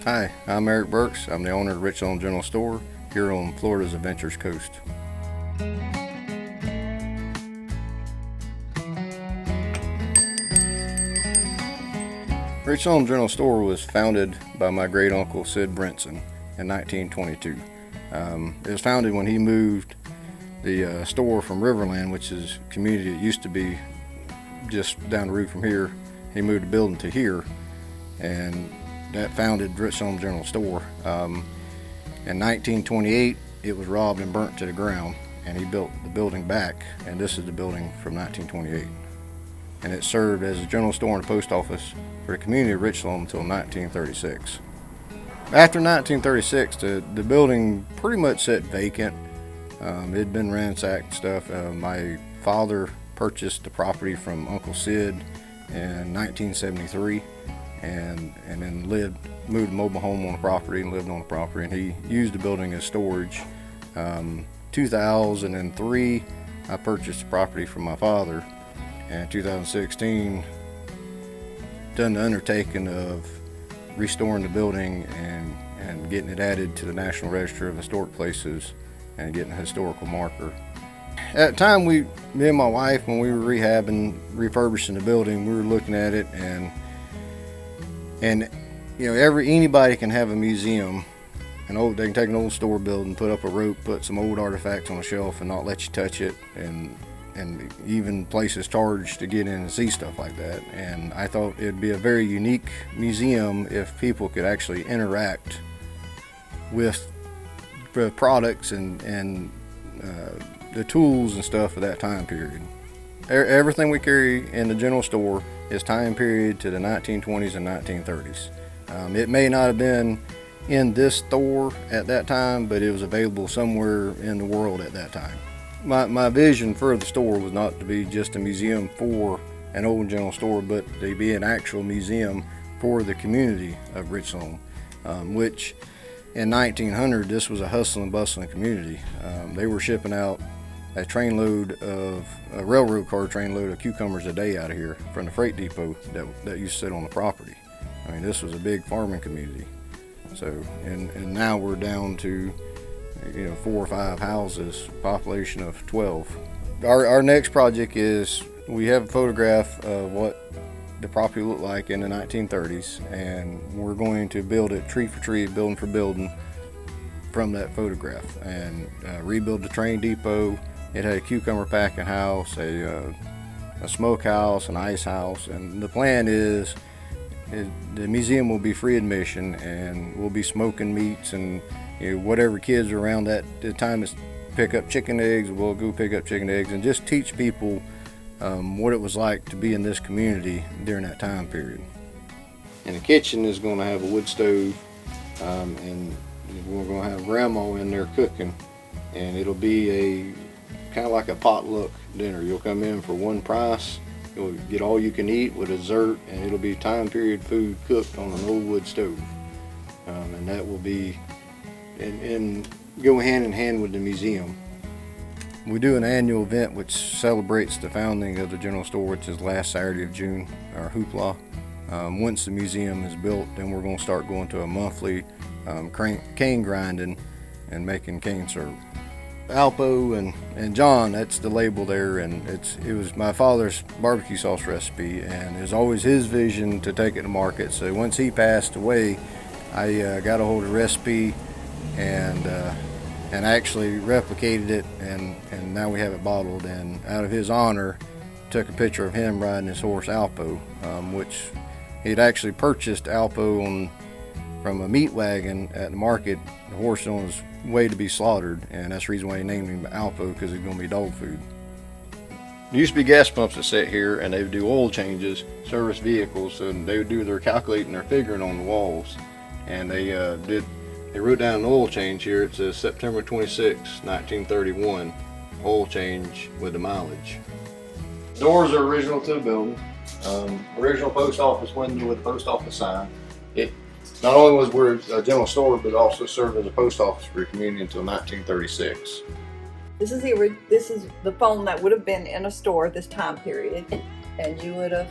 Hi, I'm Eric Burkes. I'm the owner of Richloam General Store here on Florida's Adventures Coast. Richloam General Store was founded by my great uncle Sid Brinson in 1922. It was founded when he moved the store from Riverland, which is a community that used to be just down the road from here. He moved the building to here, and that founded Richloam General Store. In 1928, it was robbed and burnt to the ground, and he built the building back, and this is the building from 1928. And it served as a general store and a post office for the community of Richloam until 1936. After 1936, the building pretty much sat vacant. It had been ransacked and stuff. My father purchased the property from Uncle Sid in 1973. And then moved a mobile home on the property and lived on the property, and he used the building as storage. 2003, I purchased the property from my father, and 2016 done the undertaking of restoring the building and getting it added to the National Register of Historic Places and getting a historical marker. At the time, me and my wife, when we were refurbishing the building, we were looking at it, and you know, anybody can have a museum. They can take an old store building, put up a rope, put some old artifacts on a shelf, and not let you touch it, and even places charge to get in and see stuff like that. And I thought it'd be a very unique museum if people could actually interact with the products and the tools and stuff of that time period. Everything we carry in the general store is time period to the 1920s and 1930s. It may not have been in this store at that time, but it was available somewhere in the world at that time. My vision for the store was not to be just a museum for an old general store, but to be an actual museum for the community of Richloam, which in 1900, this was a hustling and bustling community. They were shipping out a railroad car trainload of cucumbers a day out of here from the freight depot that used to sit on the property. I mean, this was a big farming community. So, and now we're down to, 4 or 5 houses, population of 12. Our next project is, we have a photograph of what the property looked like in the 1930s, and we're going to build it tree for tree, building for building from that photograph, and rebuild the train depot. It had a cucumber packing house, a smoke house, an ice house, and the plan is the museum will be free admission, and we'll be smoking meats, and whatever kids are around at the time is pick up chicken eggs, we'll go pick up chicken eggs and just teach people what it was like to be in this community during that time period. And the kitchen is going to have a wood stove, and we're going to have grandma in there cooking, and it'll be a kind of like a potluck dinner. You'll come in for one price, you'll get all you can eat with dessert, and it'll be time period food cooked on an old wood stove. And that will be and go hand in hand with the museum. We do an annual event which celebrates the founding of the general store, which is last Saturday of June, our hoopla. Once the museum is built, then we're going to start going to a monthly cane grinding and making cane syrup. Alpo and John, that's the label there, and it was my father's barbecue sauce recipe, and it was always his vision to take it to market. So once he passed away, I got a hold of the recipe and actually replicated it, and now we have it bottled. And out of his honor, took a picture of him riding his horse Alpo, which he'd actually purchased Alpo from a meat wagon at the market. The horse on his way to be slaughtered, and that's the reason why he named him Alpo, because he's going to be dog food. There used to be gas pumps that sit here, and they would do oil changes, service vehicles, so they would do their calculating, their figuring on the walls, and they wrote down an oil change here. It says September 26, 1931, oil change with the mileage. Doors are original to the building. Original post office window with the post office sign. It not only was we're a general store, but also served as a post office for the community until 1936. This is the phone that would have been in a store this time period, and you would have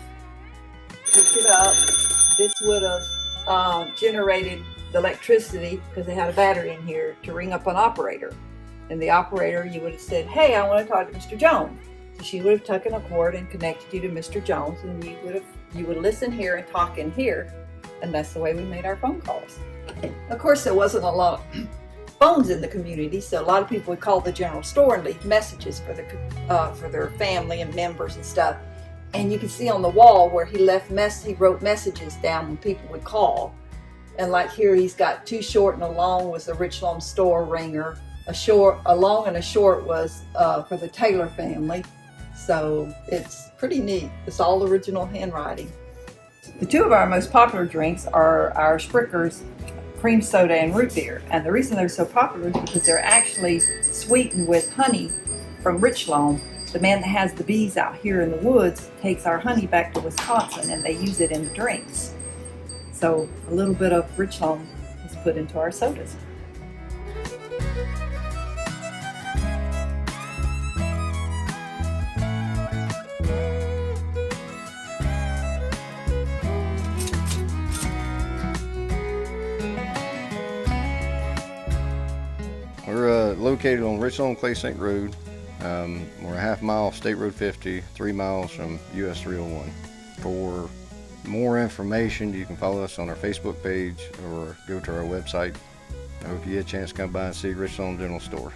picked it up. This would have generated the electricity, because they had a battery in here, to ring up an operator. And the operator, you would have said, "Hey, I want to talk to Mr. Jones." So she would have taken a cord and connected you to Mr. Jones, and you would listen here and talk in here, and that's the way we made our phone calls. Of course, there wasn't a lot of phones in the community, so a lot of people would call the general store and leave messages for their family and members and stuff. And you can see on the wall where he wrote messages down when people would call. And like here, he's got 2 short and a long was the Richloam Store ringer. A long and a short was for the Taylor family. So it's pretty neat. It's all original handwriting. The 2 of our most popular drinks are our Sprickers cream soda and root beer. And the reason they're so popular is because they're actually sweetened with honey from Richloam. The man that has the bees out here in the woods takes our honey back to Wisconsin, and they use it in the drinks. So a little bit of Richloam is put into our sodas. We're located on Richloam Clay Sink Road. We're a half mile off State Road 50, 3 miles from US 301. For more information, you can follow us on our Facebook page or go to our website. I hope you get a chance to come by and see Richloam General Store.